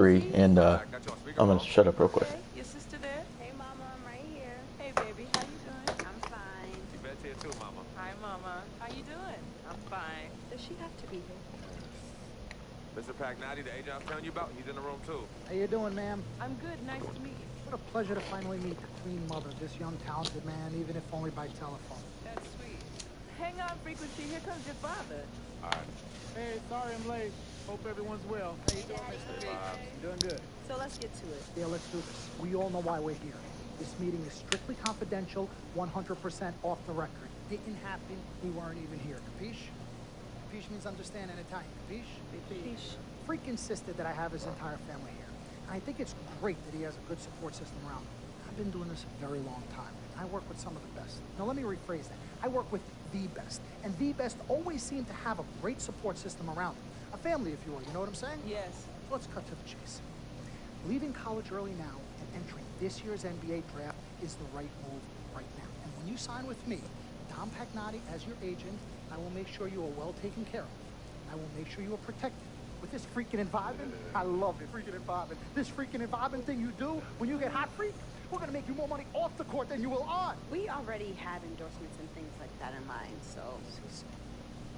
Three, and Got you on I'm gonna speakerphone. shut up real quick. Okay, your sister there? Hey, Mama, I'm right here. Hey, baby, how you doing? I'm fine. Yvette's here too, mama. Hi, Mama. How you doing? I'm fine. Does she have to be here? Mr. Pagnotti, the agent I was telling you about, he's in the room too. How you doing, ma'am? I'm good. Nice to meet you. What a pleasure to finally meet the Queen Mother, this young, talented man, even if only by telephone. That's sweet. Hang on, Frequency. Here comes your father. All right. Hey, sorry I'm late. Hope everyone's well. How you doing, Mr. P? Doing good. So let's get to it. Yeah, let's do this. We all know why we're here. This meeting is strictly confidential, 100% off the record. Didn't happen. We weren't even here. Capiche? Capiche means understand in Italian. Capiche? Capiche. Freak insisted that I have his entire family here. And I think it's great that he has a good support system around him. I've been doing this a very long time. I work with some of the best. Now let me rephrase that. I work with the best. And the best always seem to have a great support system around them. A family, if you will. You know what I'm saying? Yes. Let's cut to the chase. Leaving college early now and entering this year's NBA draft is the right move right now. And when you sign with me, Dom Pagnotti, as your agent, I will make sure you are well taken care of. I will make sure you are protected. With this freaking environment, I love it, freaking environment. This freaking environment thing you do when you get hot freak, we're gonna make you more money off the court than you will on. We already have endorsements and things like that in mind, so...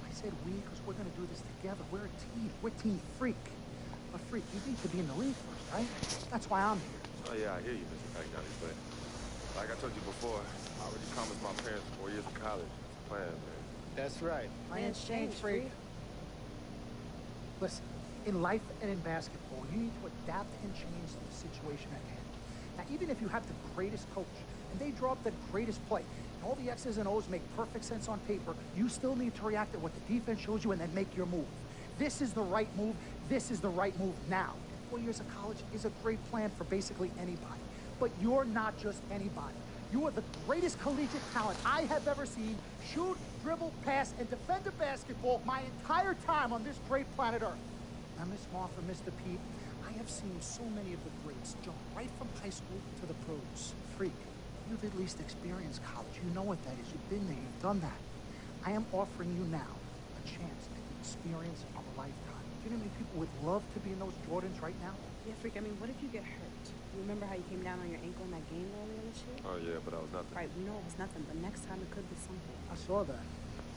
I said we because we're gonna do this together. We're a team. We're Team Freak. But Freak, you need to be in the league first, right? That's why I'm here. Oh yeah, I hear you, Mr. Pagnotti, but like I told you before, I already promised my parents 4 years of college. It's a plan, man. That's right. Plans change, Freak. Listen, in life and in basketball, you need to adapt and change to the situation at hand. Now, even if you have the greatest coach and they draw up the greatest play, and all the X's and O's make perfect sense on paper, you still need to react to what the defense shows you and then make your move. This is the right move. This is the right move now. 4 years of college is a great plan for basically anybody. But you're not just anybody. You are the greatest collegiate talent I have ever seen shoot, dribble, pass, and defend a basketball my entire time on this great planet Earth. Now, Miss Martha, Mr. Pete, I have seen so many of the greats jump right from high school to the pros. Freak, you've at least experienced college. You know what that is. You've been there. You've done that. I am offering you now a chance at the experience of a lifetime. Do you know how many people would love to be in those Jordans right now? Yeah, Freak, I mean, what if you get hurt? You remember how you came down on your ankle in that game earlier this year? Oh yeah, but I was nothing. Right, we know it was nothing, but next time it could be something. I saw that.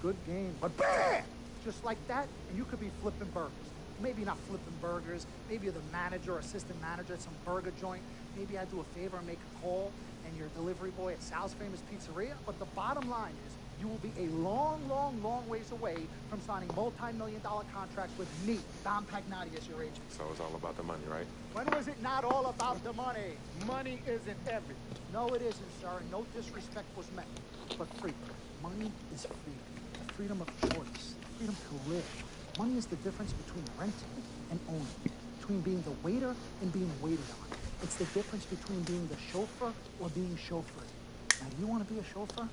Good game. But BAM! Just like that, and you could be flipping burgers. Maybe not flipping burgers. Maybe you're the manager or assistant manager at some burger joint. Maybe I do a favor and make a call, and you're a delivery boy at Sal's Famous Pizzeria. But the bottom line is, you will be a long, long, long ways away from signing multi-million-dollar contracts with me, Dom Pagnotti, as your agent. So it's all about the money, right? When was it not all about the money? Money isn't everything. No, it isn't, sir, and no disrespect was meant. But freedom. Money is freedom. The freedom of choice. The freedom to live. Money is the difference between renting and owning. Between being the waiter and being waited on. It's the difference between being the chauffeur or being chauffeured. Now, do you want to be a chauffeur?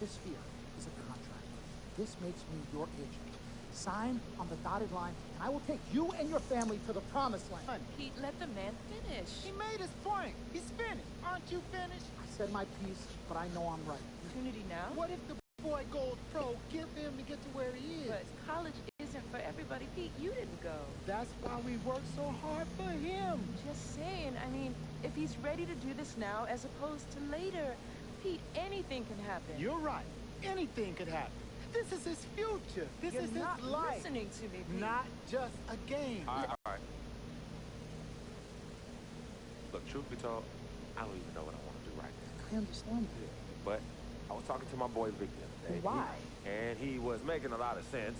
This here is a contract. This makes me your agent. Sign on the dotted line, and I will take you and your family to the promised land. Pete, let the man finish. He made his point. He's finished. Aren't you finished? I said my piece, but I know I'm right. Opportunity now? What if the boy goes pro? Give him to get to where he is. But college isn't for everybody. Pete, you didn't go. That's why we work so hard for him. Just saying. I mean, if he's ready to do this now as opposed to later, Pete, anything can happen. You're right. Anything could happen. This is his future. This You're is not his life. listening to me, Pete. Not just a game. All right. Look, truth be told, I don't even know what I want to do right now. I understand. But I was talking to my boy Vic the other day. Why? And he was making a lot of sense.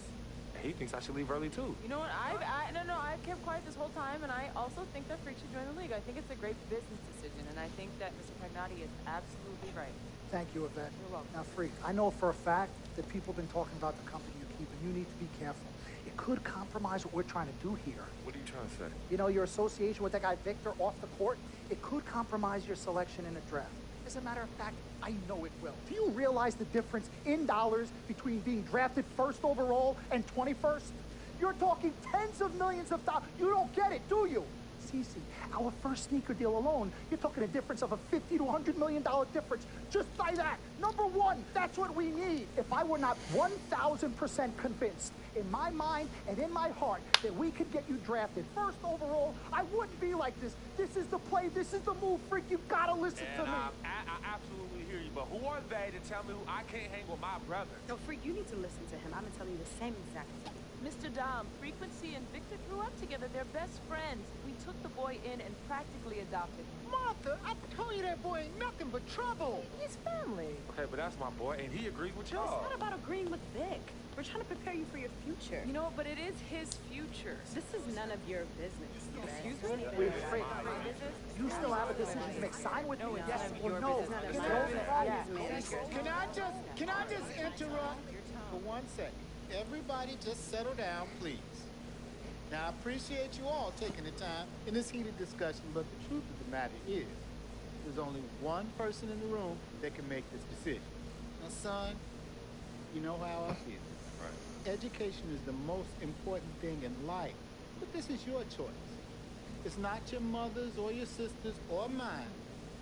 And he thinks I should leave early too. You know what? I've kept quiet this whole time, and I also think that Freak should join the league. I think it's a great business decision, and I think that Mr. Pagnotti is absolutely right. Thank you, Yvette. You're welcome. Now, Freak, I know for a fact that people have been talking about the company you keep, and you need to be careful. It could compromise what we're trying to do here. What are you trying to say? You know, your association with that guy Victor off the court, it could compromise your selection in a draft. As a matter of fact, I know it will. Do you realize the difference in dollars between being drafted first overall and 21st? You're talking tens of millions of dollars. You don't get it, do you? Cece. Our first sneaker deal alone, you're talking a difference of a $50 to $100 million difference just by that. Number one, that's what we need. If I were not 1,000% convinced in my mind and in my heart that we could get you drafted first overall, I wouldn't be like this. This is the play. This is the move, freak. You've got to listen to me. I absolutely hear you, but who are they to tell me who I can't hang with my brother? No, freak, you need to listen to him. I'm gonna tell you the same exact thing. Mr. Dom, Frequency and Victor grew up together. They're best friends. We took the boy in and practically adopted him. Martha, I told you that boy ain't nothing but trouble. He's family. Okay, but that's my boy, and he agrees with It's y'all. not about agreeing with Vic. We're trying to prepare you for your future. You know, but it is his future. This is none of your business. Excuse me? Wait, Frank, you still have a decision to make. Sign with me, yes or no. Can I just interrupt for 1 second? Everybody just settle down, please. Now, I appreciate you all taking the time in this heated discussion, but the truth of the matter is, there's only one person in the room that can make this decision. Now, son, you know how I feel. Right. Education is the most important thing in life, but this is your choice. It's not your mother's or your sister's or mine.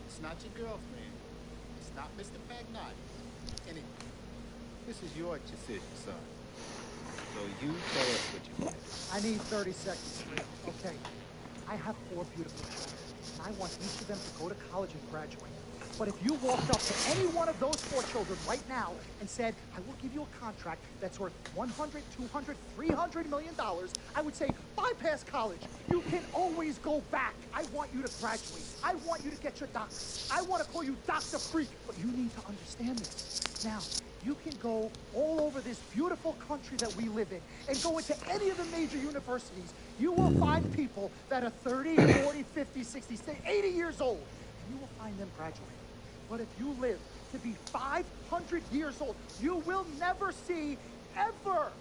It's not your girlfriend. It's not Mr. Pagnotti's. Anyway, this is your decision, son. So you tell us what you think. I need 30 seconds. Okay. I have 4 beautiful children, and I want each of them to go to college and graduate. But if you walked up to any one of those 4 children right now and said, I will give you a contract that's worth $100, $200, $300 million, I would say, bypass college. You can always go back. I want you to graduate. I want you to get your doctorate. I want to call you Dr. Freak, but you need to understand this. Now, you can go all over this beautiful country that we live in and go into any of the major universities. You will find people that are 30, 40, 50, 60, 80 years old, and you will find them graduating. But if you live to be 500 years old, you will never see ever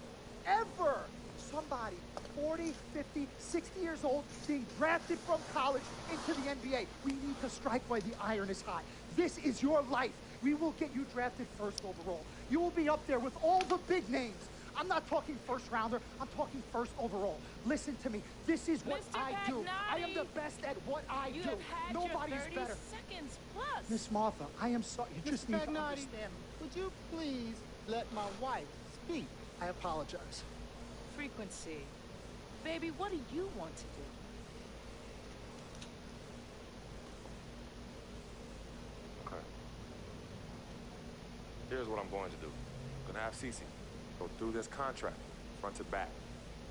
somebody 40, 50, 60 years old being drafted from college into the NBA. We need to strike while the iron is hot. This is your life. We will get you drafted first overall. You will be up there with all the big names. I'm not talking first rounder, I'm talking first overall. Listen to me, this is what Mr. I do. Pagnotti, I am the best at what I you do. have had Nobody your is 30 better. seconds plus. Miss Martha, I am sorry. You just Mr. need to Pagnotti, understand me. would you please let my wife speak? I apologize. Frequency. Baby, what do you want to do? Okay. Here's what I'm going to do. I'm gonna have Cece go through this contract, front to back.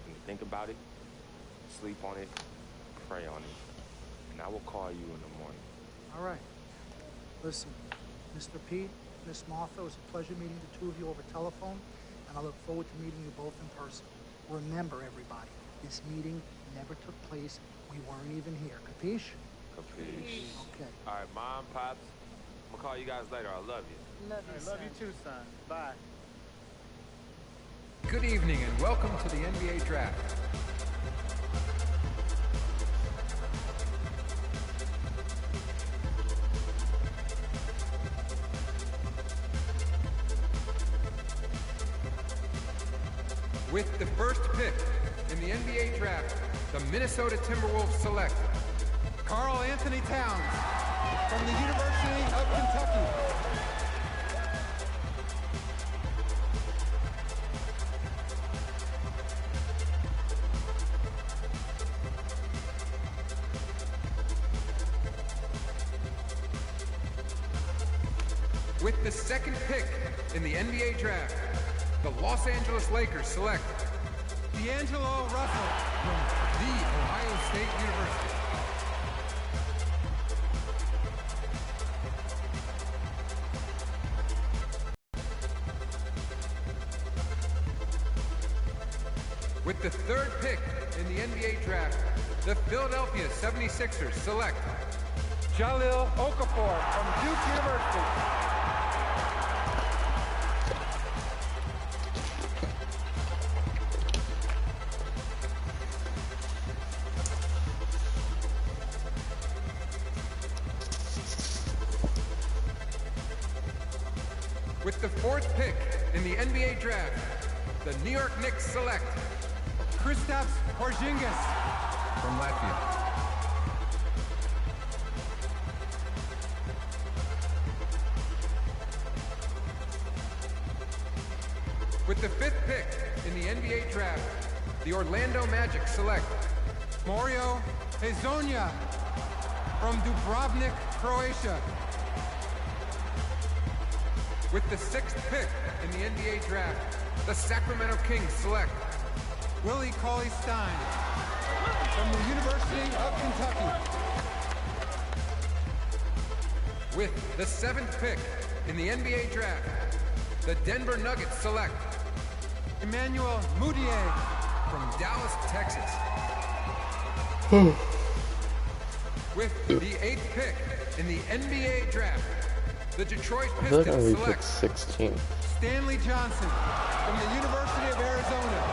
And think about it, sleep on it, pray on it. And I will call you in the morning. All right. Listen, Mr. P, Miss Martha, it was a pleasure meeting the two of you over telephone, and I look forward to meeting you both in person. Remember, everybody, this meeting never took place. We weren't even here. Capiche? Capiche. Okay. All right, Mom, Pops, I'm gonna call you guys later. I love you. Love you, I love you too, son. Bye. Good evening and welcome to the NBA Draft. With the first pick in the NBA Draft, the Minnesota Timberwolves select Karl Anthony Towns from the University of Kentucky. With the second pick in the NBA Draft, the Los Angeles Lakers select D'Angelo Russell from The Ohio State University. With the third pick in the NBA Draft, the Philadelphia 76ers select Jahlil Okafor from Duke University. With the fourth pick in the NBA Draft, the New York Knicks select Kristaps Porzingis from Latvia. With the 5th pick in the NBA draft, the Orlando Magic select Mario Hezonja from Dubrovnik, Croatia. With the 6th pick in the NBA draft, the Sacramento Kings select Willie Cauley-Stein from the University of Kentucky. With the 7th pick in the NBA draft, the Denver Nuggets select Emmanuel Mudiay from Dallas, Texas. With the 8th pick in the NBA draft, the Detroit Pistons select 16th. Stanley Johnson from the University of Arizona.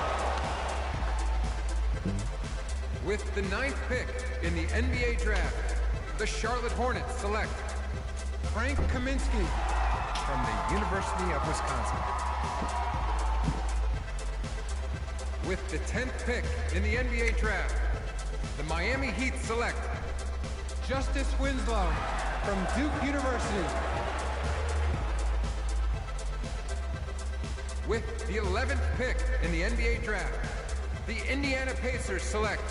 With the 9th pick in the NBA draft, the Charlotte Hornets select Frank Kaminsky from the University of Wisconsin. With the 10th pick in the NBA draft, the Miami Heat select Justice Winslow from Duke University. With the 11th pick in the NBA draft, the Indiana Pacers select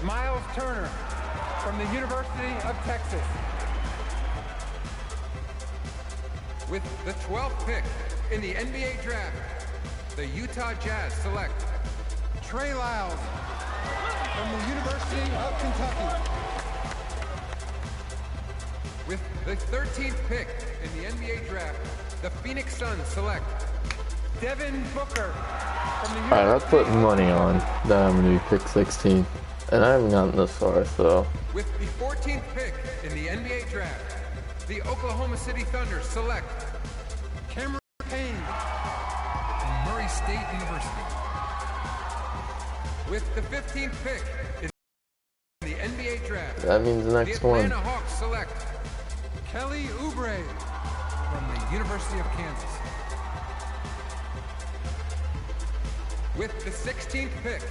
Miles Turner from the University of Texas. With the 12th pick in the NBA draft, the Utah Jazz select Trey Lyles from the University of Kentucky. With the 13th pick in the NBA draft, the Phoenix Suns select Devin Booker from the University. Alright, I put money on that I'm gonna be pick 16, and I haven't gotten this far, so. With the 14th pick in the NBA draft, the Oklahoma City Thunder select Cameron Payne from Murray State University. With the 15th pick in the NBA draft, That means the next the one. Atlanta Hawks select Kelly Oubre from the University of Kansas. With the 16th pick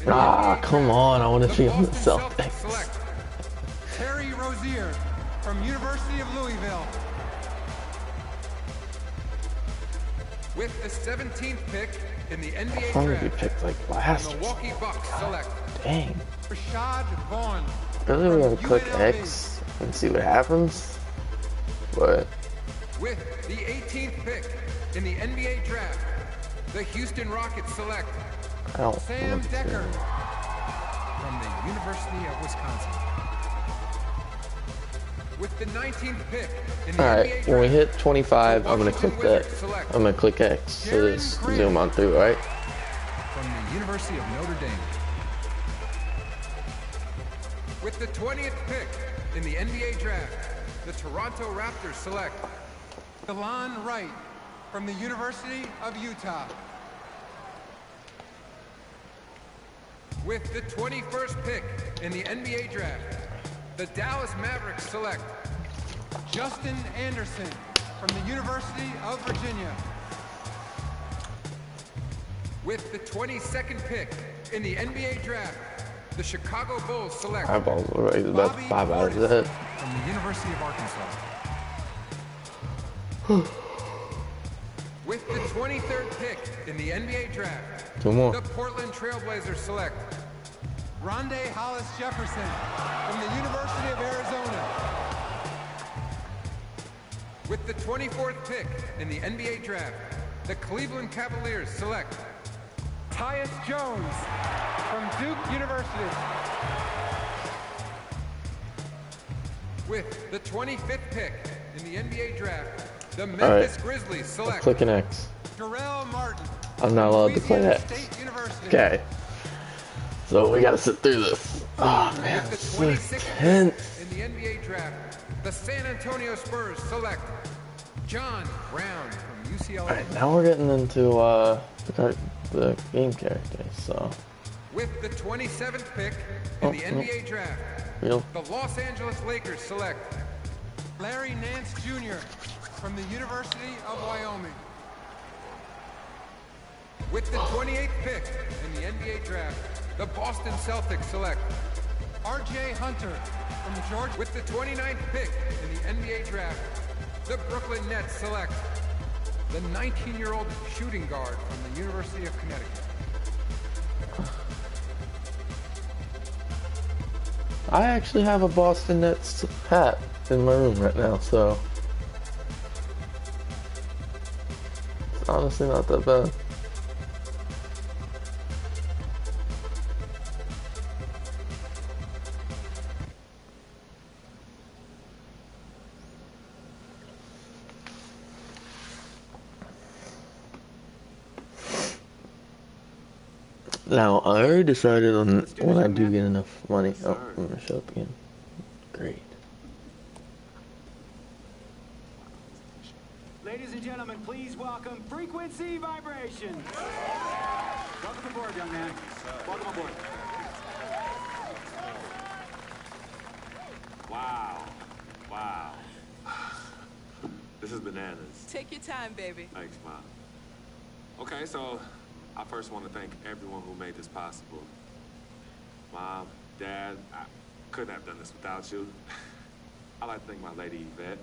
in the NBA Come draft, on, I want to the see on the Boston Celtics. select Terry Rozier from University of Louisville. With the 17th pick in the NBA How long did we draft, pick, like, the last or Milwaukee Bucks select Dang. Rashad Vaughn. Really, we're gonna from click UNLV. X and see what happens? But, With the 18th pick in the NBA draft, the Houston Rockets select I don't Sam want to. Decker from the University of Wisconsin. With the 19th pick in the NBA Alright, draft, when we hit 25, the I'm gonna Washington click that. Wizards select I'm gonna click X to Jaren just Grant. zoom on through, right? from the University of Notre Dame. With the 20th pick in the NBA draft, the Toronto Raptors select Delon Wright from the University of Utah. With the 21st pick in the NBA draft, the Dallas Mavericks select Justin Anderson from the University of Virginia. With the 22nd pick in the NBA draft, the Chicago Bulls select Eyeballs were right about Bobby 5 hours Portis ahead. from the University of Arkansas. With the 23rd pick in the NBA draft, Two more. the Portland Trailblazers select Rondé Hollis Jefferson from the University of Arizona. With the 24th pick in the NBA draft, the Cleveland Cavaliers select Tyus Jones from Duke University. With the 25th pick in the NBA draft, the Memphis Grizzlies select Clicking X. Darrell Martin. I'm not allowed to play Louisiana X. State University. Okay. So we gotta sit through this. Oh man, With the this 26th is pick tense. in the NBA draft, the San Antonio Spurs select John Brown from UCLA. Alright, now we're getting into the game characters, so. With the 27th pick in the NBA draft, Real. the Los Angeles Lakers select Larry Nance Jr. from the University of Wyoming. With the 28th pick in the NBA draft, the Boston Celtics select R.J. Hunter from Georgia. With the 29th pick in the NBA draft, the Brooklyn Nets select the 19-year-old shooting guard from the University of Connecticut. I actually have a Boston Nets hat in my room right now, so it's honestly not that bad. Now, I already decided on when I do get enough money. Oh, I'm gonna show up again. Great. Ladies and gentlemen, please welcome Frequency Vibration. Welcome aboard, young man. Welcome aboard. Wow. Wow. This is bananas. Take your time, baby. Thanks, Mom. Okay, so I first want to thank everyone who made this possible. Mom, Dad, I couldn't have done this without you. I'd like to thank my lady Yvette.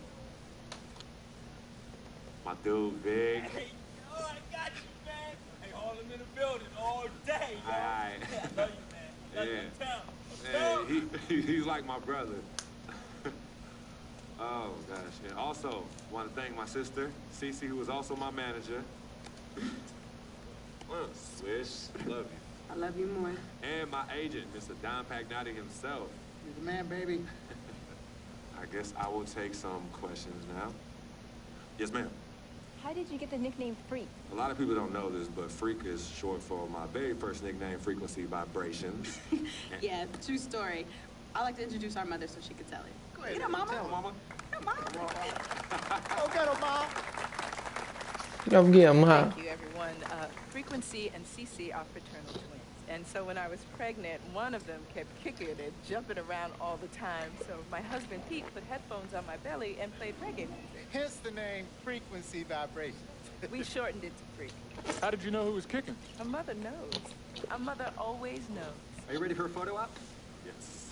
My dude, Vig. Hey, yo, I got you, man. Hey, all them in the building all day, yo. Aye. I love you, man. Love you, town. He's like my brother. Oh, gosh. And also, want to thank my sister, Cece, who was also my manager. Swish, love you. I love you more. And my agent, Mr. Don Pagnotti himself. You're the man, baby. I guess I will take some questions now. Yes, ma'am. How did you get the nickname Freak? A lot of people don't know this, but Freak is short for my very first nickname, Frequency Vibrations. Yeah, true story. I like to introduce our mother so she could tell it. Go ahead. You know, Mama. Tell Mama. Come on. Go get her, Mom. Come get 'em, huh? Thank you, everyone. Frequency and Cece are fraternal twins. And so when I was pregnant, one of them kept kicking and jumping around all the time. So my husband, Pete, put headphones on my belly and played reggae music. Hence the name Frequency Vibration. We shortened it to Freak. How did you know who was kicking? A mother knows. A mother always knows. Are you ready for a photo op? Yes.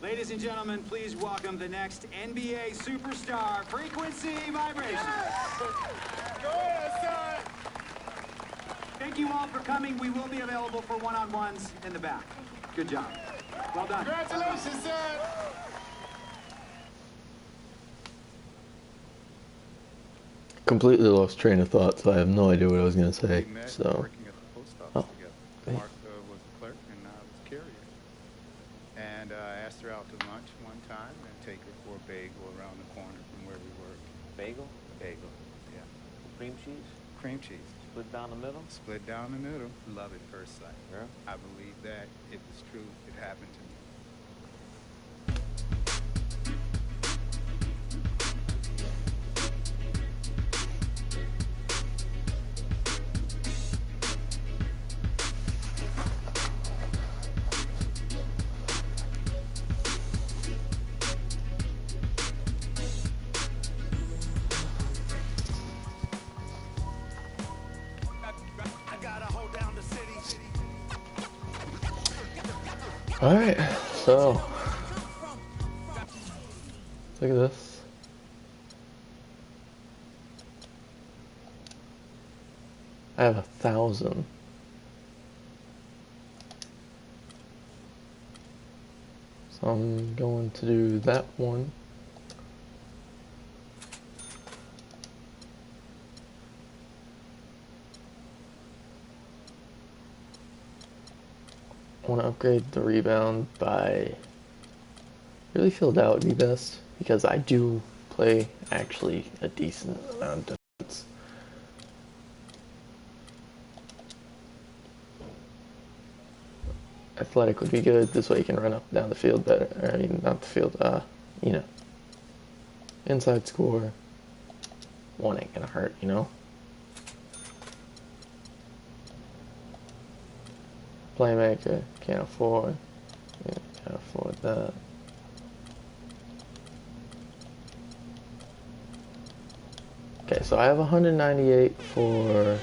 Ladies and gentlemen, please welcome the next NBA superstar, Frequency Vibration. Go ahead, son. Thank you all for coming. We will be available for one-on-ones in the back. Good job. Well done. Congratulations, son. Completely lost train of thought, so I have no idea what I was gonna say. We met So, working at the post office together. Mark was a clerk and I was a carrier. And I asked her out to lunch one time and take her for a bagel around the corner from where we work. Bagel? Bagel, yeah. Cream cheese? Cream cheese. Split down the middle? Split down the middle. Love at first sight. Yeah. I believe that it was true. It happened to me. alright, so look at this. I have 1,000. So I'm going to do that one. I want to upgrade the rebound by, really feel that would be best because I do play actually a decent amount of defense. Athletic would be good, this way you can run up and down the field better. I mean, not the field, you know. Inside score, one ain't gonna hurt, you know. Playmaker, can't afford that. Okay, so I have 198 for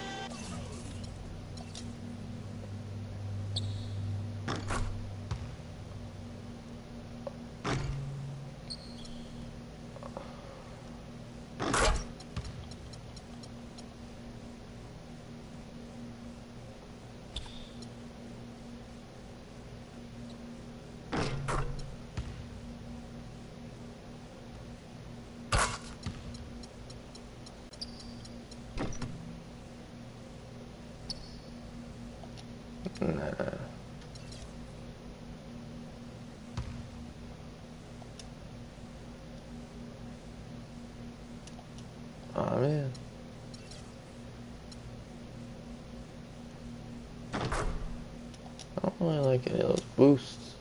like any of those boosts.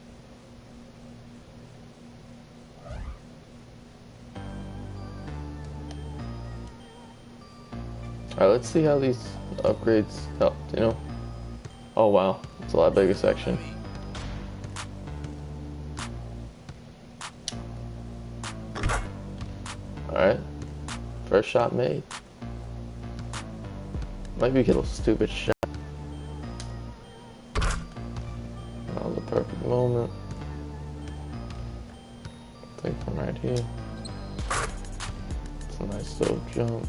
Alright, let's see how these upgrades helped, you know? Oh wow, it's a lot bigger section. Alright, first shot made. Might be a little stupid shot. That was a perfect moment. Take from right here. It's a nice little jump.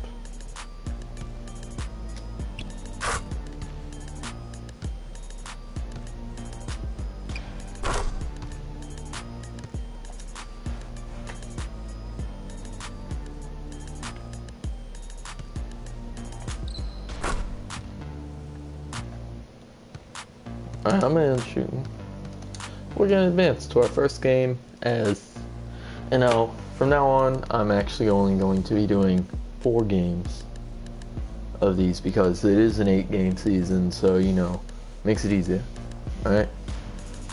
Alright, I'm in shooting. We're gonna advance to our first game as, you know, from now on, I'm actually only going to be doing 4 games of these because it is an 8-game season, so, you know, makes it easier. Alright?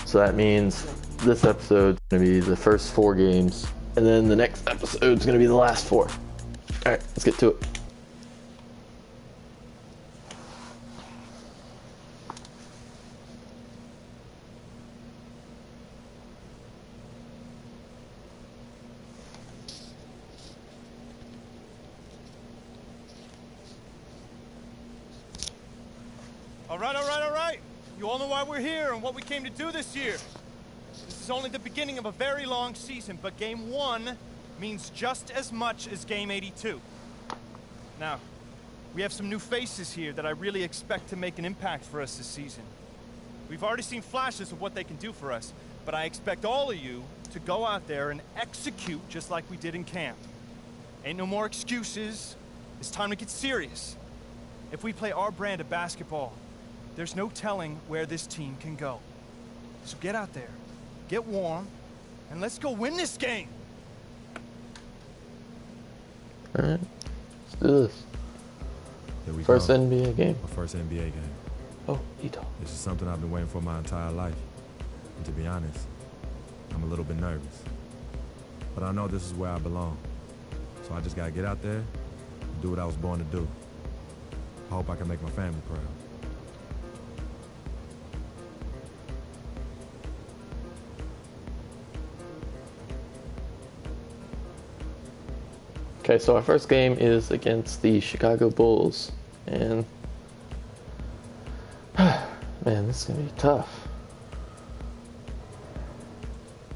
So that means this episode's gonna be the first 4 games, and then the next episode's gonna be the last 4. Alright, let's get to it. All right. You all know why we're here and what we came to do this year. This is only the beginning of a very long season, but Game 1 means just as much as Game 82. Now, we have some new faces here that I really expect to make an impact for us this season. We've already seen flashes of what they can do for us, but I expect all of you to go out there and execute just like we did in camp. Ain't no more excuses. It's time to get serious. If we play our brand of basketball, there's no telling where this team can go. So get out there, get warm, and let's go win this game. Alright, let's do this. Here we First go. NBA game. My first NBA game. Oh, Ito. This is something I've been waiting for my entire life. And to be honest, I'm a little bit nervous. But I know this is where I belong. So I just gotta get out there and do what I was born to do. I hope I can make my family proud. Okay, so our first game is against the Chicago Bulls, and man, this is gonna be tough.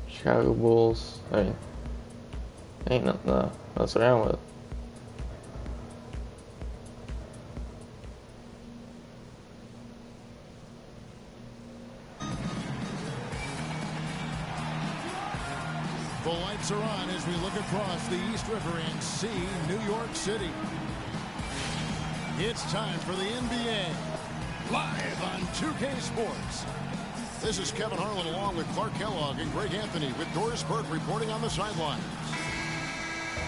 Chicago Bulls, I mean, ain't nothing to mess around with. The lights are on as we look across the East River and see New York City. It's time for the NBA, live on 2K Sports. This is Kevin Harlan along with Clark Kellogg and Greg Anthony with Doris Burke reporting on the sidelines.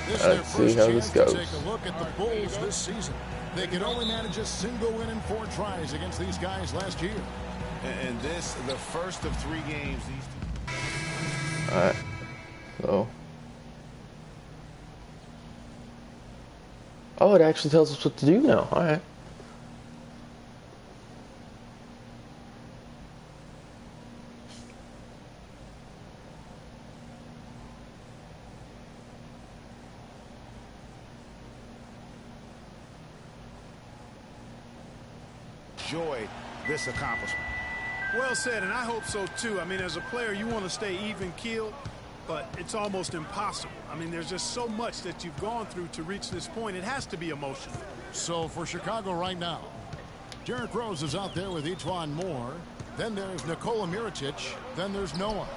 This is their first chance to take a look at the Bulls this season. They could only manage a single win in 4 tries against these guys last year. And this, the first of 3 games. Alright. So. Oh, it actually tells us what to do now. Alright. Enjoy this accomplishment. Well said, and I hope so too. I mean, as a player, you want to stay even-keeled, but it's almost impossible. I mean, there's just so much that you've gone through to reach this point. It has to be emotional. So for Chicago right now, Derrick Rose is out there with Etuan Moore. Then there's Nikola Mirotic. Then there's Noah.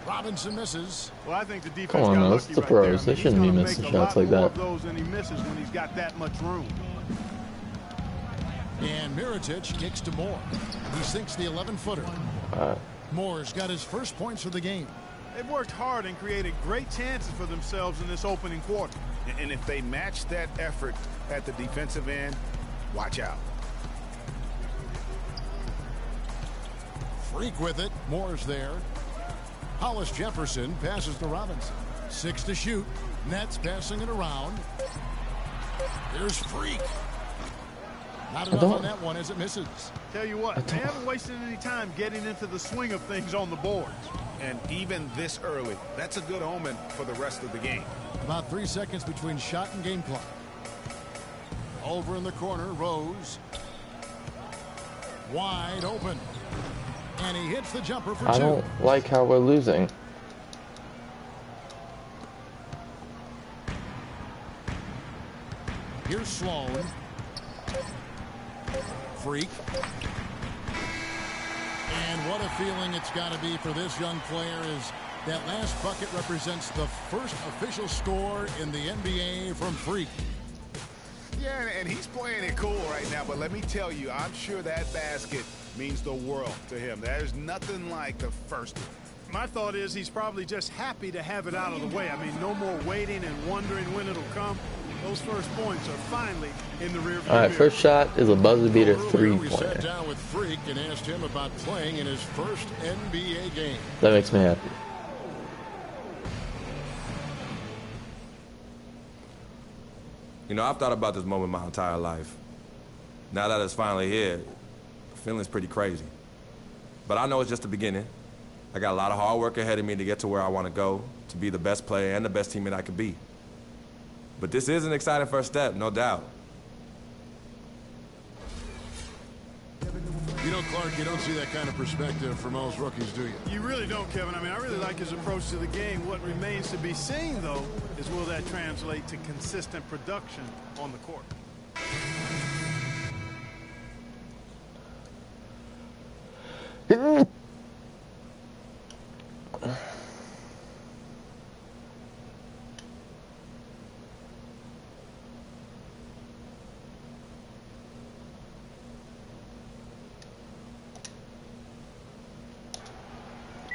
Robinson misses. Well, I think the defense Come on, got man, lucky it's the right pros. there. I mean, They shouldn't be missing shots like that. Those and he misses when he's got that much room. And Mirotic kicks to Moore. He sinks the 11-footer. Moore's got his first points of the game. They've worked hard and created great chances for themselves in this opening quarter. And if they match that effort at the defensive end, watch out. Freak with it. Moore's there. Hollis Jefferson passes to Robinson. 6 to shoot. Nets passing it around. Here's Freak. Not enough on that one as it misses. Tell you what, they haven't wasted any time getting into the swing of things on the boards. And even this early, that's a good omen for the rest of the game. About 3 seconds between shot and game clock. Over in the corner, Rose. Wide open. And he hits the jumper for 2. I don't like how we're losing. Here's Sloan. Freak. And what a feeling it's got to be for this young player is that last bucket represents the first official score in the NBA from Freak. Yeah, and he's playing it cool right now, but let me tell you, I'm sure that basket means the world to him. There's nothing like the first one. My thought is he's probably just happy to have it out of the way. I mean, no more waiting and wondering when it'll come. Those first points are finally in the rear view. All right, first shot is a buzzer beater We sat 3-pointer. down with Freak and asked him about playing in his first NBA game. That makes me happy. You know, I've thought about this moment my entire life. Now that it's finally here, the feeling's pretty crazy. But I know it's just the beginning. I got a lot of hard work ahead of me to get to where I want to go, to be the best player and the best teammate I could be. But this is an exciting first step, no doubt. You know, Clark, you don't see that kind of perspective from most rookies, do you? You really don't, Kevin. I mean, I really like his approach to the game. What remains to be seen, though, is will that translate to consistent production on the court?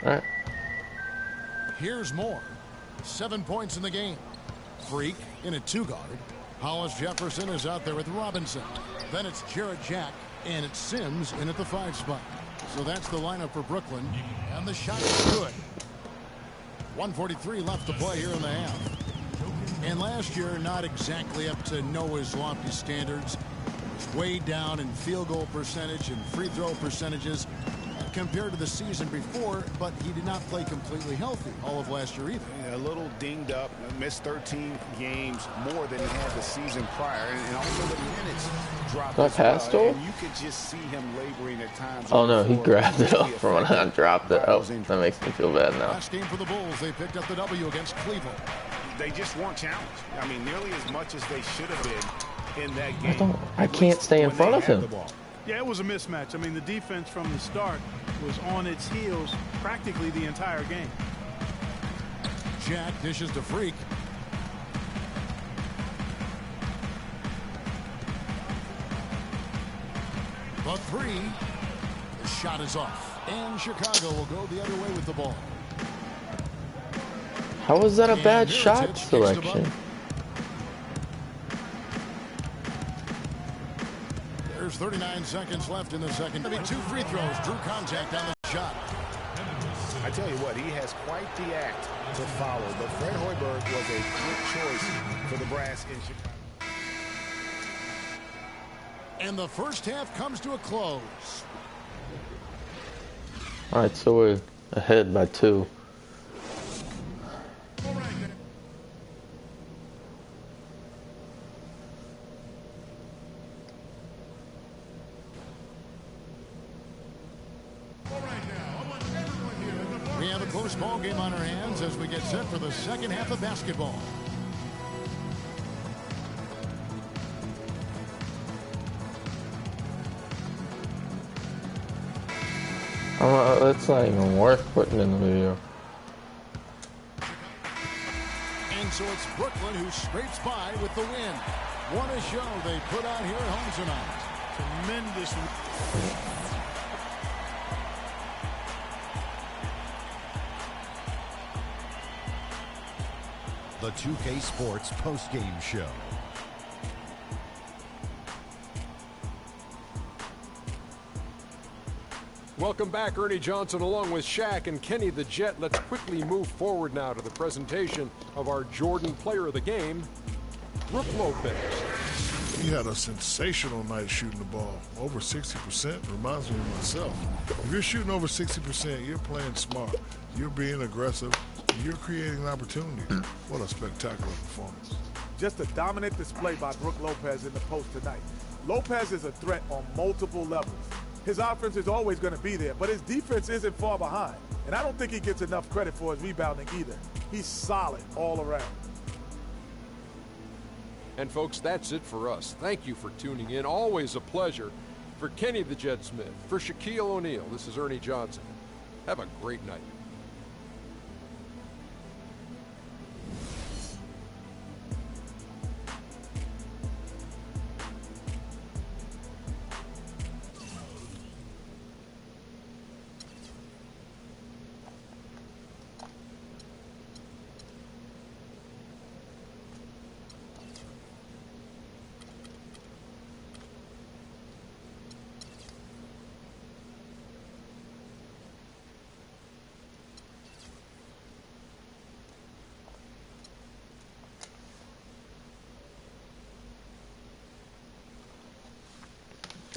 All right. Here's more. 7 points in the game. Freak in a 2-guard. Hollis Jefferson is out there with Robinson. Then it's Jarrett Jack, and it's Sims in at the 5 spot. So that's the lineup for Brooklyn, and the shot is good. 1:43 left to play here in the half. And last year, not exactly up to Noah's lofty standards. Was way down in field goal percentage and free throw percentages compared to the season before, but he did not play completely healthy all of last year either. Yeah, a little dinged up, missed 13 games more than he had the season prior, and also the minutes dropped as well, and you could just see him laboring at times. Oh no, he grabbed it up from when I dropped it. Oh, that makes me feel bad now. Last game for the Bulls, they picked up the W against Cleveland. They just weren't challenged. I mean, nearly as much as they should have been in that game. I can't stay in front of him. Yeah, it was a mismatch. I mean, the defense from the start was on its heels practically the entire game. Jack dishes to Freak. The 3. The shot is off. And Chicago will go the other way with the ball. How was that a bad shot selection? There's 39 seconds left in the second. Maybe 2 free throws. Drew contact on the shot. I tell you what, he has quite the act to follow, but Fred Hoiberg was a good choice for the brass in Chicago. And the first half comes to a close. All right, so we're ahead by 2. We have a close ball game on our hands as we get set for the second half of basketball. That's not even worth putting in the video. And so it's Brooklyn who scrapes by with the win. What a show they put on here at home tonight. Tremendous. The 2K Sports postgame show. Welcome back, Ernie Johnson, along with Shaq and Kenny the Jet. Let's quickly move forward now to the presentation of our Jordan Player of the Game, Brook Lopez. He had a sensational night shooting the ball. Over 60% reminds me of myself. If you're shooting over 60%, you're playing smart. You're being aggressive. You're creating opportunities. What a spectacular performance. Just a dominant display by Brook Lopez in the post tonight. Lopez is a threat on multiple levels. His offense is always going to be there, but his defense isn't far behind. And I don't think he gets enough credit for his rebounding either. He's solid all around. And folks, that's it for us. Thank you for tuning in. Always a pleasure. For Kenny the Jet Smith, for Shaquille O'Neal, this is Ernie Johnson. Have a great night.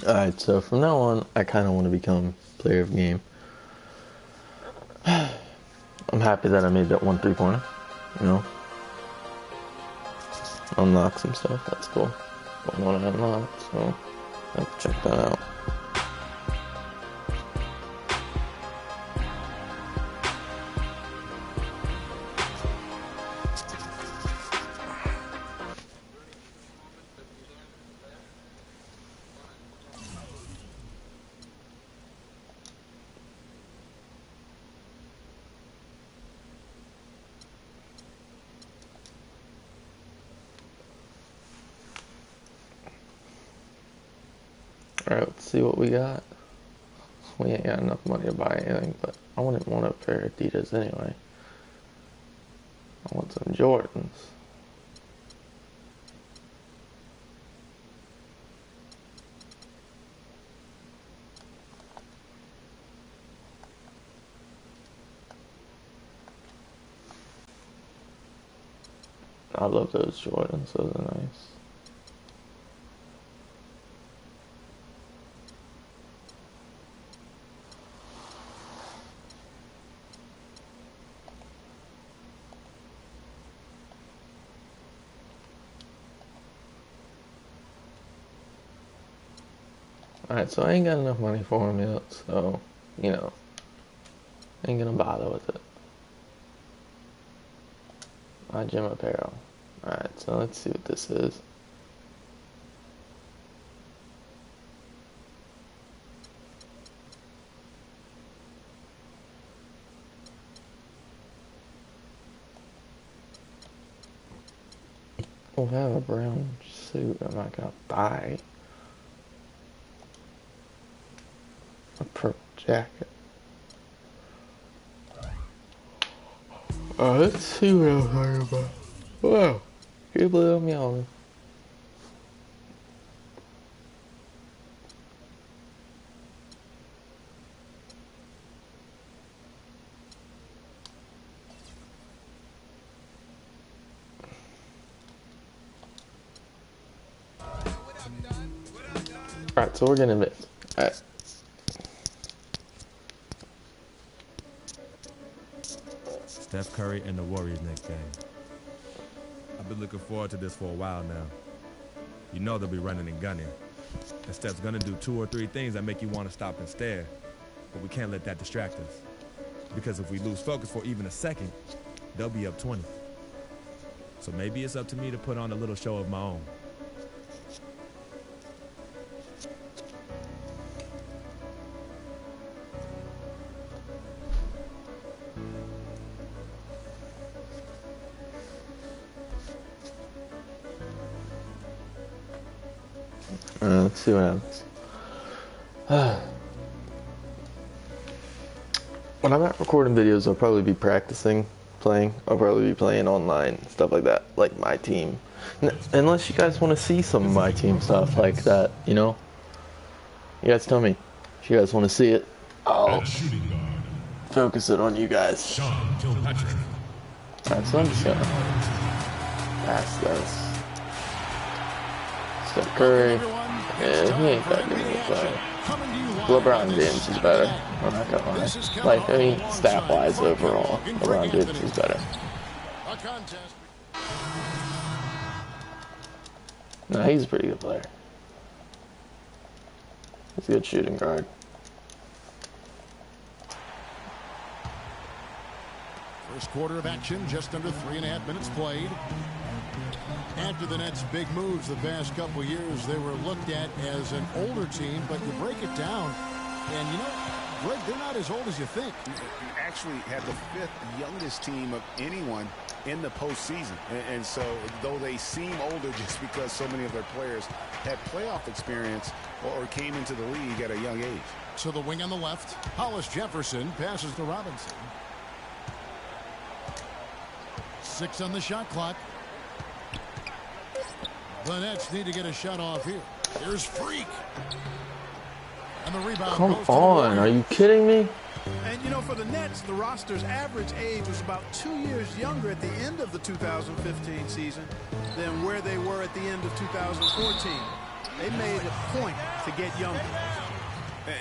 Alright, so from now on, I kind of want to become player of the game. I'm happy that I made that 1 3-pointer, you know. Unlock some stuff, that's cool. Don't want to unlock, so I have to check that out. Alright, let's see what we got. We ain't got enough money to buy anything, but I wouldn't want a pair of Adidas anyway. I want some Jordans. I love those Jordans, those are nice. Alright, so I ain't got enough money for him yet, so, you know, ain't gonna bother with it. My gym apparel. Alright, so let's see what this is. Oh, I have a brown suit I'm not gonna buy. A purple jacket. Let's see what I'm talking about. Wow, can you believe I'm yelling? Alright, so we're gonna miss. Alright. Steph Curry and the Warriors next game. I've been looking forward to this for a while now. You know they'll be running and gunning. And Steph's gonna do 2 or 3 things that make you want to stop and stare. But we can't let that distract us. Because if we lose focus for even a second, they'll be up 20. So maybe it's up to me to put on a little show of my own. Let's see what happens. When I'm not recording videos, I'll probably be practicing playing. I'll probably be playing online, stuff like that, like my team. Unless you guys want to see some of my team stuff like that, you know? You guys tell me if you guys want to see it. I'll focus it on you guys. Alright, so I'm just gonna pass this. Steph Curry. Yeah, he ain't that good of a player. LeBron James is better. I'm not gonna lie. Like, I mean, stat-wise overall, LeBron James is better. No, he's a pretty good player. He's a good shooting guard. First quarter of action, just under 3.5 minutes played. After the Nets' big moves the past couple years, they were looked at as an older team, but you break it down, and you know, Greg, they're not as old as you think. You actually had the 5th youngest team of anyone in the postseason. And so, though they seem older just because so many of their players had playoff experience or came into the league at a young age. To the wing on the left, Hollis Jefferson passes to Robinson. 6 on the shot clock. The Nets need to get a shot off here. Here's Freak. And the rebound. Come on, are you kidding me? And you know, for the Nets, the roster's average age was about 2 years younger at the end of the 2015 season than where they were at the end of 2014. They made a point to get younger.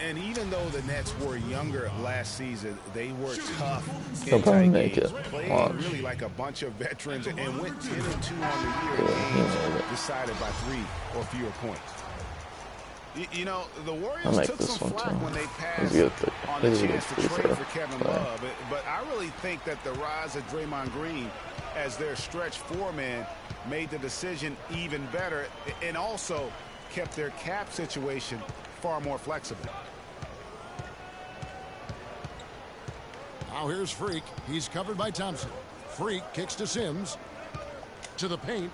And even though the Nets were younger last season, they were tough. They'll probably make it. Played really like a bunch of veterans and went 10-2 on the year games decided by 3 or fewer points. You know, the Warriors took some flack when they passed on the chance to trade for Kevin Love. But I really think that the rise of Draymond Green as their stretch four-man made the decision even better and also kept their cap situation far more flexible. Now here's Freak. He's covered by Thompson. Freak kicks to Sims. To the paint.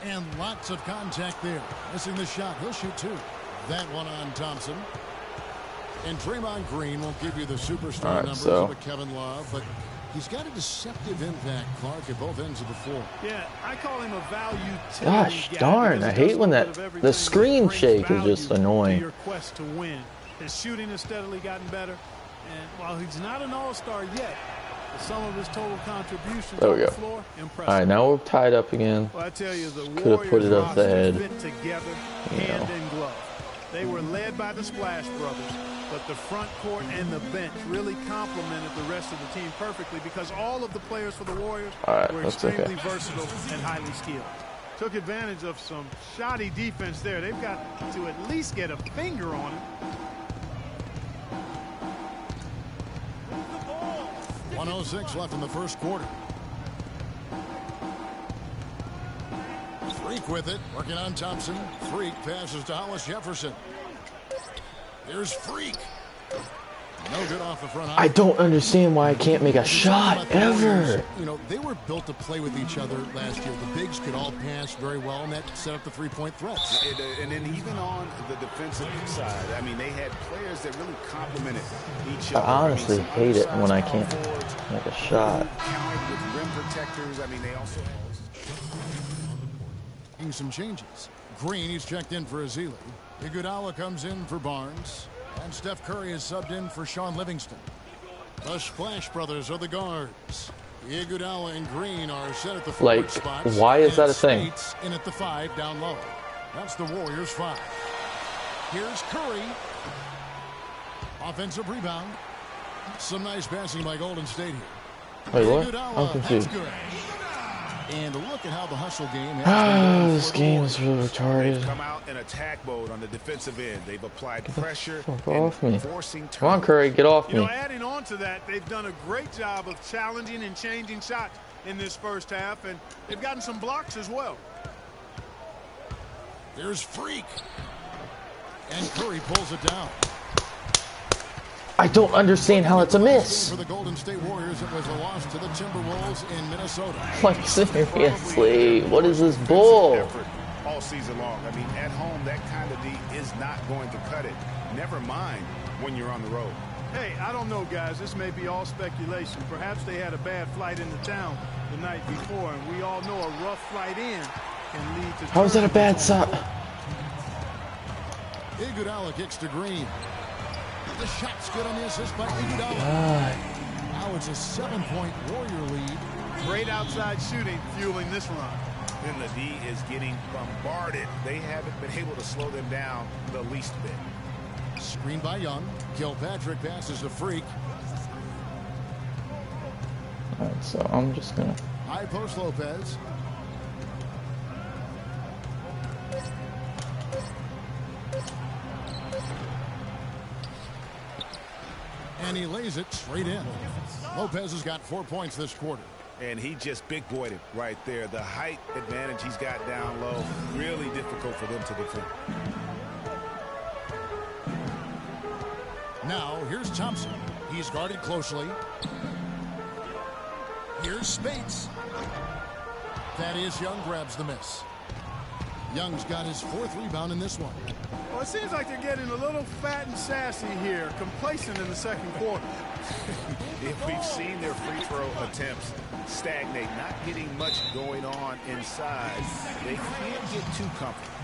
And lots of contact there. Missing the shot. He'll shoot 2. That one on Thompson. And Draymond Green won't give you the superstar numbers of a Kevin Love, but he's got a deceptive impact, Clark, at both ends of the floor. Yeah, I call him a value. Gosh darn, I hate when the screen shake is just annoying. Your quest to win. His shooting has steadily gotten better, and while he's not an all-star yet, the sum of his total contributions on the floor, impressive. All right, now we're tied up again. Well, I tell you, the could have put it up the head. fit together, hand in glove. They were led by the Splash Brothers, but the front court and the bench really complemented the rest of the team perfectly because all of the players for the Warriors were extremely versatile and highly skilled. Took advantage of some shoddy defense there. They've got to at least get a finger on it. 1:06 left in the first quarter. Freak with it, working on Thompson. Freak passes to Hollis Jefferson. Here's Freak. No good off the front. I don't understand why I can't make a shot ever. You know, they were built to play with each other last year. The bigs could all pass very well, and that set up the three-point threats. And then even on the defensive side, I mean, they had players that really complemented each I other. honestly hate it when I can't make a shot. With rim protectors, I mean, they also some changes. Green, he's checked in for Azili. Iguodala comes in for Barnes. And Steph Curry is subbed in for Sean Livingston. The Splash Brothers are the guards. Iguodala and Green are set at the forward spots. Why is that a thing? In at the 5 down low. That's the Warriors 5. Here's Curry. Offensive rebound. Some nice passing by Golden State here. Wait, what? I'm confused. And look at how the hustle game this game is really retarded. They've come out in attack mode on the defensive end. They've applied pressure and forcing turnovers. Come on, Curry, get off me. You know, adding on to that, they've done a great job of challenging and changing shots in this first half, and they've gotten some blocks as well. There's Freak. And Curry pulls it down. I don't understand how it's a miss. For the Golden State Warriors, it was a loss to the Timberwolves in Minnesota. Like, seriously, what is this bull? All season long. I mean, at home, that kind of D is not going to cut it. Never mind when you're on the road. Hey, I don't know, guys. This may be all speculation. Perhaps they had a bad flight into town the night before, and we all know a rough flight in can lead to... How is that a bad shot? Iguodala kicks to Green. The shot's good on the assist by Iguodala. Now it's a 7-point Warrior lead. Great outside shooting fueling this run. And the D is getting bombarded. They haven't been able to slow them down the least bit. Screen by Young. Kilpatrick passes to Freak. Alright, so I'm just gonna... High post Lopez. And he lays it straight in. Lopez has got 4 points this quarter. And he just big boyed it right there. The height advantage he's got down low, really difficult for them to defend. Now, here's Thompson. He's guarded closely. Here's Spates. Thaddeus Young grabs the miss. Young's got his 4th rebound in this one. Well, it seems like they're getting a little fat and sassy here, complacent in the second quarter. If we've seen their free throw attempts stagnate, not getting much going on inside, they can't get too comfortable.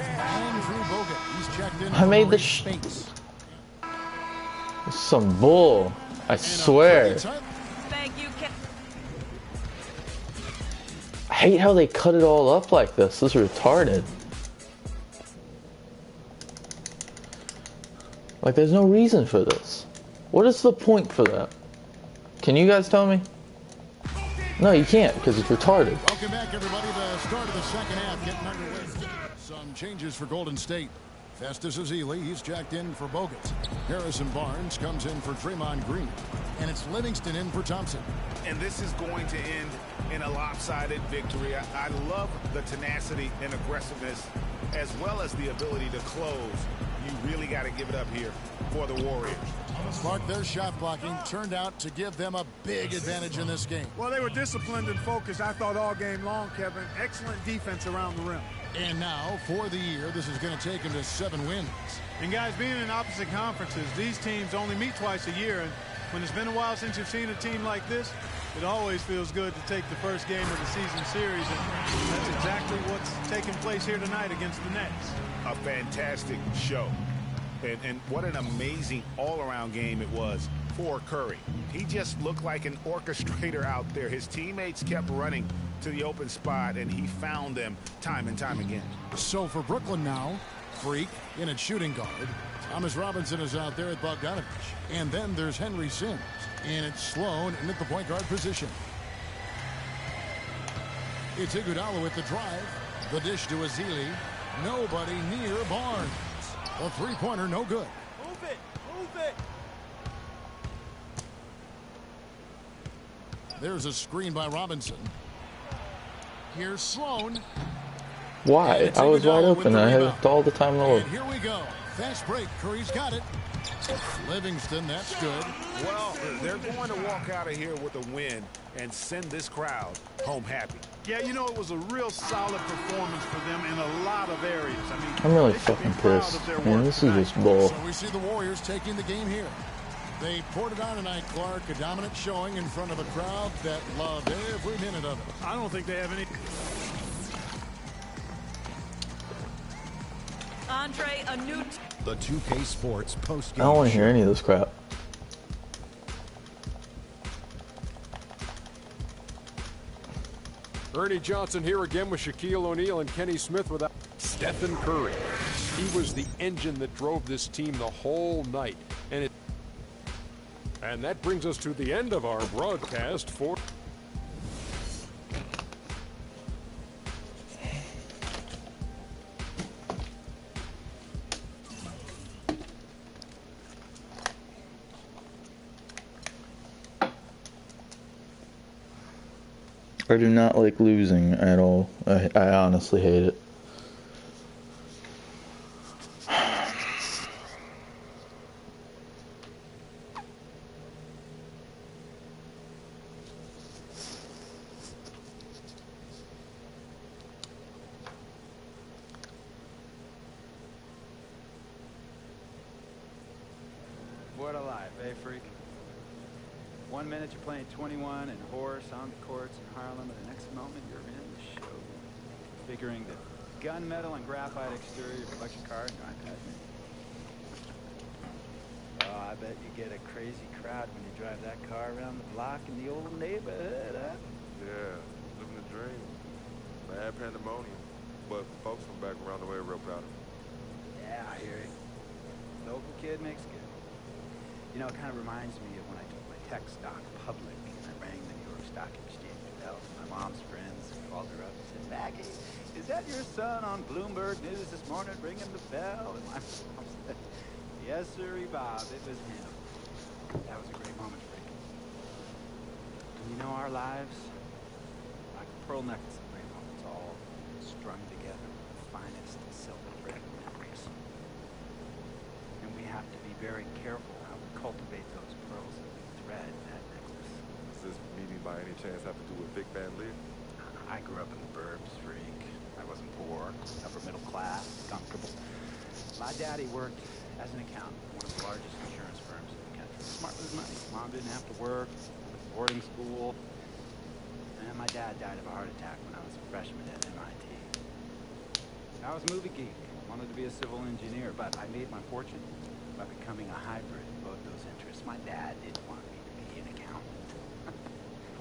Andrew Bogut, he's checked in. I made the Spates. Some bull, I swear. Thank you, Ken. I hate how they cut it all up like this. This is retarded. Like, there's no reason for this. What is the point for that? Can you guys tell me? No, you can't, because it's retarded. Welcome back, everybody. The start of the second half getting underway. Some changes for Golden State. Festus Ezeli, he's jacked in for Bogut. Harrison Barnes comes in for Draymond Green. And it's Livingston in for Thompson. And this is going to end in a lopsided victory. I love the tenacity and aggressiveness, as well as the ability to close. You really got to give it up here for the Warriors. Mark, their shot blocking turned out to give them a big advantage in this game. Well, they were disciplined and focused, I thought, all game long, Kevin. Excellent defense around the rim. And now, for the year, this is going to take them to 7 wins. And guys, being in opposite conferences, these teams only meet twice a year. And when it's been a while since you've seen a team like this, it always feels good to take the first game of the season series. And that's exactly what's taking place here tonight against the Nets. A fantastic show. And what an amazing all-around game it was for Curry. He just looked like an orchestrator out there. His teammates kept running to the open spot, and he found them time and time again. So for Brooklyn now, Freak in at shooting guard. Thomas Robinson is out there at Bogdanovich. And then there's Henry Sims. And it's Sloan in at the point guard position. It's Iguodala with the drive. The dish to Ezeli. Nobody near Barnes. A three-pointer, no good. Move it! Move it! There's a screen by Robinson. Here's Sloan. Why? I was wide open. I had it all the time in the world. And here we go. Fast break. Curry's got it. Livingston, that's good. Well, they're going to walk out of here with a win and send this crowd home happy. Yeah, you know, it was a real solid performance for them in a lot of areas. I mean, I'm really fucking pissed. Man, this is just bull. So we see the Warriors taking the game here. They poured it on tonight, Clark. A dominant showing in front of a crowd that loved every minute of it. I don't think they have any... Andre, a new... The 2K Sports post-game. I don't want to hear any of this crap. Ernie Johnson here again with Shaquille O'Neal and Kenny Smith without Stephen Curry. He was the engine that drove this team the whole night. And that brings us to the end of our broadcast for... I do not like losing at all. I honestly hate it. What a life, eh, freak? 1 minute you're playing 21 and Horace on the courts in Harlem, and the next moment you're in the show. Figuring that gunmetal and graphite exterior reflection card and your iPad. bet you get a crazy crowd when you drive that car around the block in the old neighborhood, huh? Yeah, living the dream. Bad pandemonium. But folks from back around the way are real proud of me. Yeah, I hear you. Local kid makes good. You know, it kind of reminds me of when I took my tech stock public and I rang the New York Stock Exchange bell. My mom's friends called her up and said, Maggie, is that your son on Bloomberg News this morning ringing the bell? And my mom said, yes, sir, Bob, it was him. That was a great moment for me. You know, our lives, like a pearl necklace of great moments, all strung together with the finest silver thread memories. And we have to be very careful how we cultivate those pearls that we thread in that necklace. Does this meeting by any chance have to do with Vic Van Leer? I grew up in the burbs, freak. I wasn't poor, upper middle class, comfortable. My daddy worked as an accountant at one of the largest insurance firms in the country. Smart with his money. Mom didn't have to work, went to boarding school. And my dad died of a heart attack when I was a freshman at MIT. I was a movie geek, wanted to be a civil engineer, but I made my fortune by becoming a hybrid of both those interests. My dad didn't want me to be an accountant.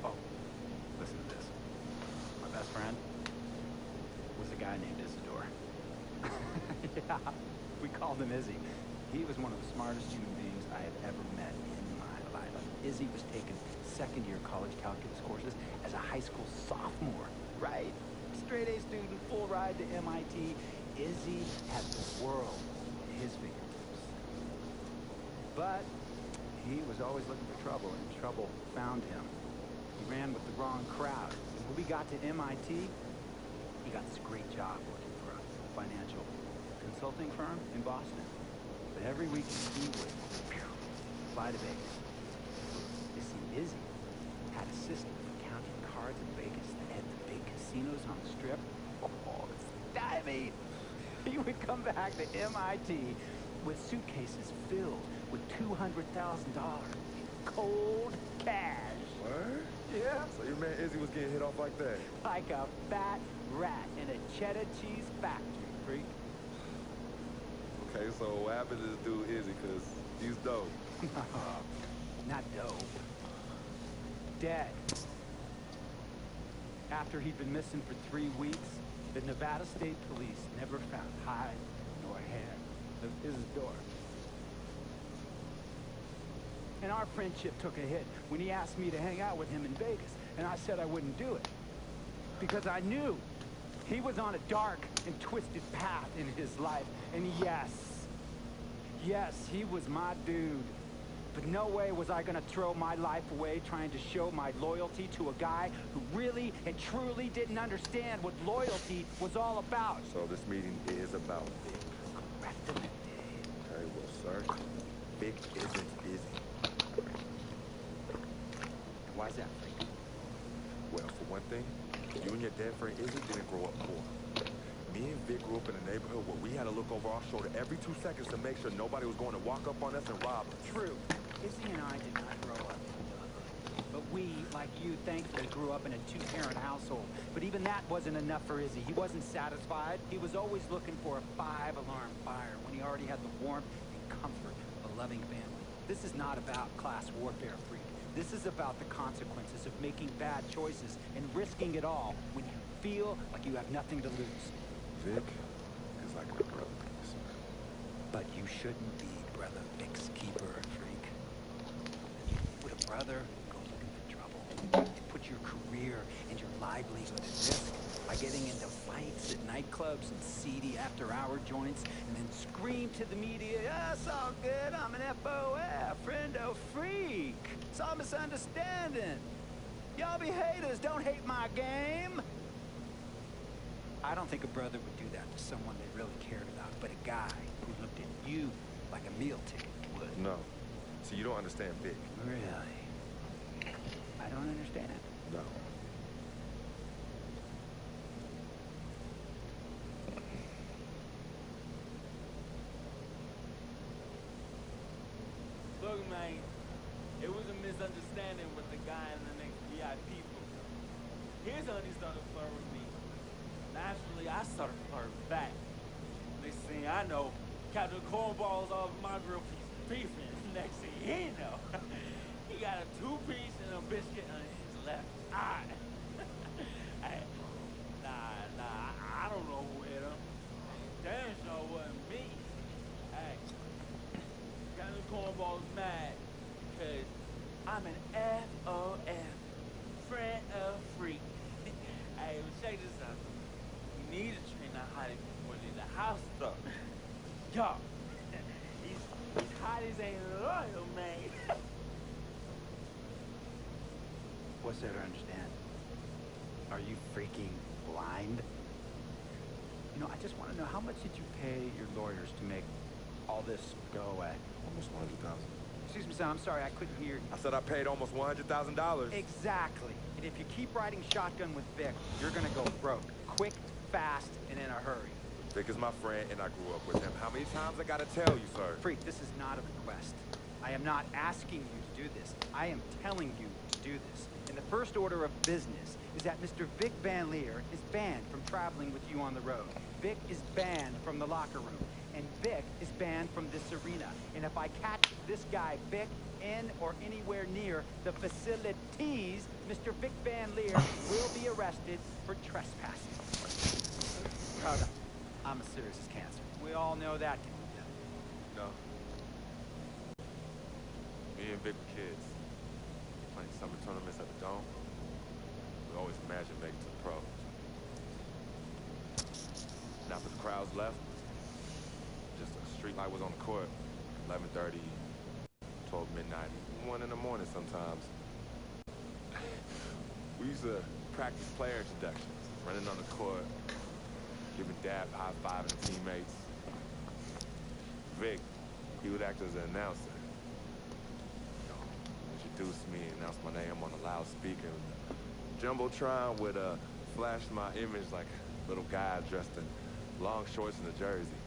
Oh, listen to this. My best friend was a guy named Isidore. Yeah, we called him Izzy. He was one of the smartest human beings I have ever met in my life. Izzy was taking second-year college calculus courses as a high school sophomore, right? Straight A student, full ride to MIT. Izzy had the world at his fingertips. But he was always looking for trouble, and trouble found him. He ran with the wrong crowd. And when we got to MIT, he got this great job working for a financial consulting firm in Boston. But every week he would fly to Vegas. You see, Izzy had a system for counting cards in Vegas that had the big casinos on the strip. Oh, I mean, he would come back to MIT with suitcases filled with $200,000 in cold cash. What? Yeah. So your man Izzy was getting hit off like that? Like a fat rat in a cheddar cheese factory, freak. Okay, so what happened to this dude Izzy? Because he's dope. Not dope. Dead. After he'd been missing for 3 weeks, the Nevada State Police never found hide nor hair of Isidore. And our friendship took a hit when he asked me to hang out with him in Vegas, and I said I wouldn't do it. Because I knew he was on a dark and twisted path in his life. And yes, he was my dude. But no way was I gonna throw my life away trying to show my loyalty to a guy who really and truly didn't understand what loyalty was all about. So this meeting is about Vic. Okay, well, sir, Vic isn't busy. Why's that, freak? Well, for one thing, you and your dead friend Izzy didn't grow up poor. Me and Vic grew up in a neighborhood where we had to look over our shoulder every 2 seconds to make sure nobody was going to walk up on us and rob us. True. Izzy and I did not grow up in the hood. But we, like you, thankfully grew up in a 2-parent household. But even that wasn't enough for Izzy. He wasn't satisfied. He was always looking for a 5-alarm fire when he already had the warmth and comfort of a loving family. This is not about class warfare, freak. This is about the consequences of making bad choices and risking it all when you feel like you have nothing to lose. Vic is like my brother, sir. But you shouldn't be Brother Vic's keeper, freak. Would a brother go looking for trouble and put your career and your livelihood at risk by getting into fights at nightclubs and seedy after-hour joints and then scream to the media, "Yeah, it's all good, I'm an FOF, friendo freak. It's all misunderstanding. Y'all be haters, don't hate my game." I don't think a brother would do that to someone they really cared about, but a guy who looked at you like a meal ticket would. No. So you don't understand Vic. Really? I don't understand. No. Look, man, it was a misunderstanding with the guy in the next VIP booth. His honey started flirting with me. Naturally, I started flirting back. Next thing I know, Captain Cornball's off my grill piece of beef, and next thing he know, he got a 2-piece and a biscuit on his left eye. Hey, I don't know who hit him. Damn sure wasn't me. Hey, Captain Cornball's mad because I'm an FOF, friend of freak. Hey, but check this out. You need to train that hottie before you leave the house, though. Yo, these hotties ain't loyal, man. What's there to understand? Are you freaking blind? You know, I just want to know, how much did you pay your lawyers to make all this go away? Almost $100,000. Excuse me, son, I'm sorry, I couldn't hear. I said I paid almost $100,000. Exactly. And if you keep riding shotgun with Vic, you're gonna go broke. Quick, fast, and in a hurry. Vic is my friend, and I grew up with him. How many times I gotta tell you, sir? Freak, this is not a request. I am not asking you to do this. I am telling you to do this. And the first order of business is that Mr. Vic Van Leer is banned from traveling with you on the road. Vic is banned from the locker room. And Vic is banned from this arena. And if I catch this guy, Vic, in or anywhere near the facilities, Mr. Vic Van Leer will be arrested for trespassing. Brother, I'm as serious as cancer. We all know that. No. Me and Vic were kids. Playing summer tournaments at the Dome. We always imagined making it to the pros. And after the crowds left, just a street light was on the court. 11:30, 12 midnight, 1 in the morning sometimes. We used to practice player introductions, running on the court, giving dab, high-fiving the teammates. Vic, he would act as an announcer. Introduce me, announce my name on a loudspeaker. Jumbotron would flash my image like a little guy dressed in long shorts and a jersey.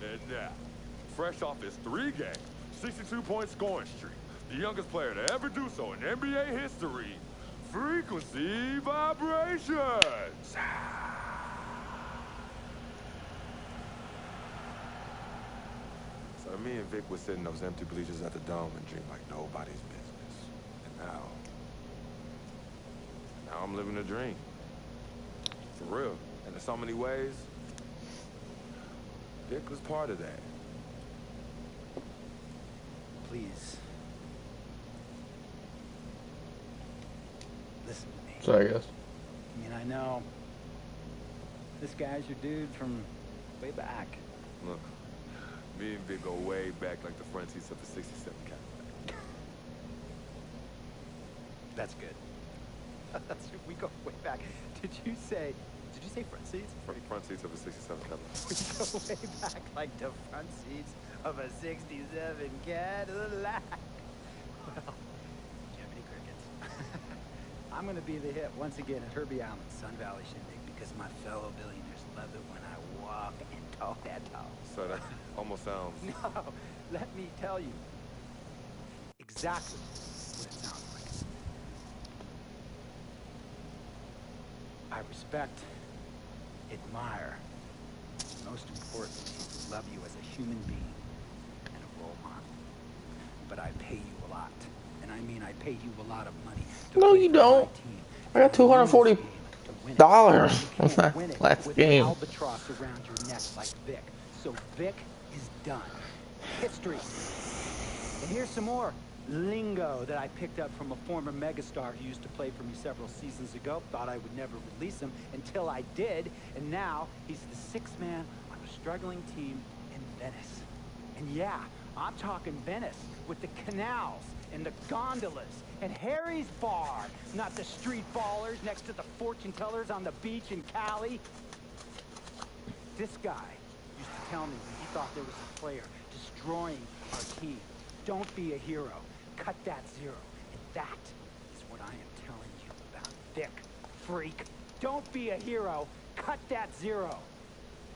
And now, fresh off his 3-game, 62-point scoring streak, the youngest player to ever do so in NBA history, Frequency Vibrations! So me and Vic would sit in those empty bleachers at the Dome and drink like nobody's business. And now I'm living a dream. For real. And in so many ways, Vic was part of that. Please. Listen to me. So I guess. I mean, I know this guy's your dude from way back. Look, me and Vic go way back like the front seats of the 67 Cadillac. That's good. We go way back. Did you say front seats? Front seats of a 67 Cadillac. We go way back like the front seats of a 67 Cadillac. Well, Jiminy Crickets. I'm gonna be the hit once again at Herbie Allen's Sun Valley Shindig because my fellow billionaires love it when I walk and talk that talk. So that almost sounds... No, let me tell you exactly what it sounds like. I respect, admire, and most importantly, love you as a human being and a role model. But I pay you a lot. And I mean I pay you a lot of money. No, you don't. I got $240 on that last game. Albatross around your neck like Vic. So Vic is done. History. And here's some more lingo that I picked up from a former megastar who used to play for me several seasons ago. Thought I would never release him until I did. And now he's the sixth man on a struggling team in Venice. And yeah, I'm talking Venice with the canals and the gondolas and Harry's bar, not the street ballers next to the fortune tellers on the beach in Cali. This guy used to tell me when he thought there was a player destroying our team. Don't be a hero. Cut that zero. And that is what I am telling you about Vic, freak. Don't be a hero. Cut that zero.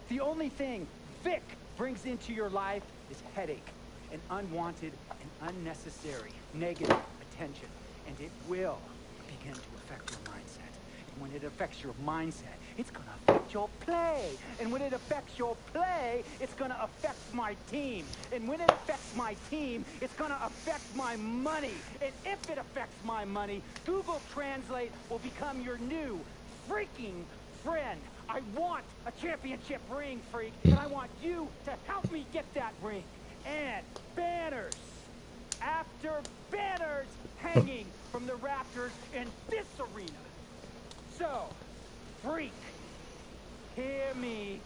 The only thing Vic brings into your life is headache and unwanted and unnecessary negative attention. And it will begin to affect your mindset. when it affects your mindset, it's going to affect your play. And when it affects your play, it's going to affect my team. And when it affects my team, it's going to affect my money. And if it affects my money, Google Translate will become your new freaking friend. I want a championship ring, Freak, and I want you to help me get that ring. And banners after banners hanging from the Raptors in this arena. So, Freak, hear me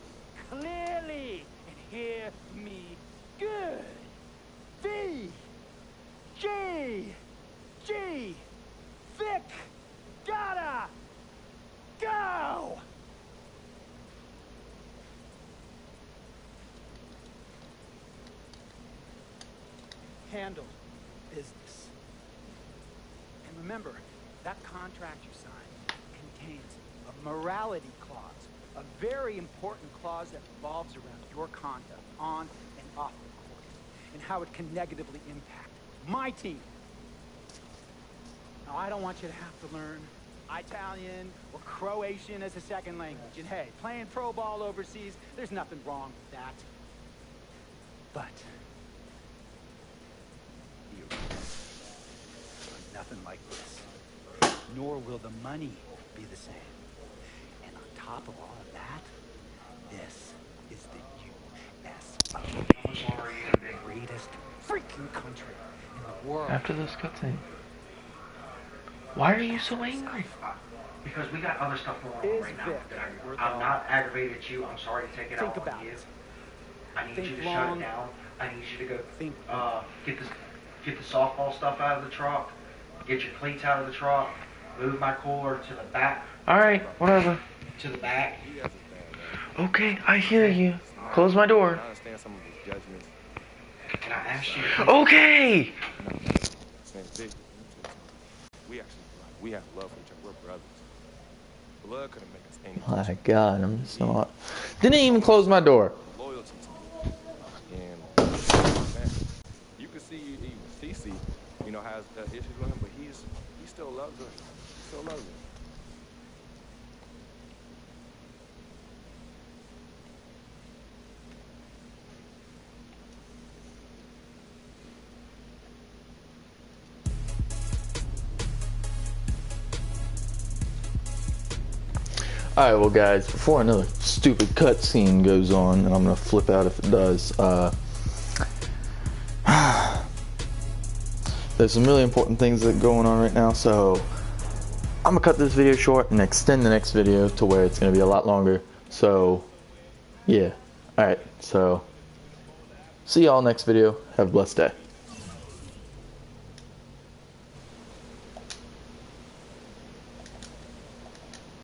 clearly and hear me good. V-G-G, Vic, gotta go! Handle business. And remember, that contract you signed contains a morality clause, a very important clause that revolves around your conduct on and off the court, and how it can negatively impact my team. Now, I don't want you to have to learn Italian or Croatian as a second language. And hey, playing pro ball overseas, there's nothing wrong with that. But nothing like this. Nor will the money be the same. And on top of all of that, this is the U.S. the greatest freaking country in the world. After this cutscene. Why are you so angry? Because we got other stuff going on right now. I'm not aggravated at you. I'm sorry to take it out on you. I need you to shut it down. I need you to go get the softball stuff out of the truck. Get your cleats out of the truck. Move my cooler to the back. Alright, whatever. To the back. Okay, I hear you. Close my door. I understand some of his judgments. And I asked you. Okay! We have love for each other. We're brothers. Blood couldn't make us any. My God, I'm just not. Didn't even close my door. Loyalty to me. And man, you can see even CeCe, you know, has issues with him, but he still loves her. He still loves her. Alright, well guys, before another stupid cutscene goes on, and I'm gonna flip out if it does, there's some really important things that are going on right now, so I'm gonna cut this video short and extend the next video to where it's gonna be a lot longer, so yeah. Alright, so see y'all next video. Have a blessed day.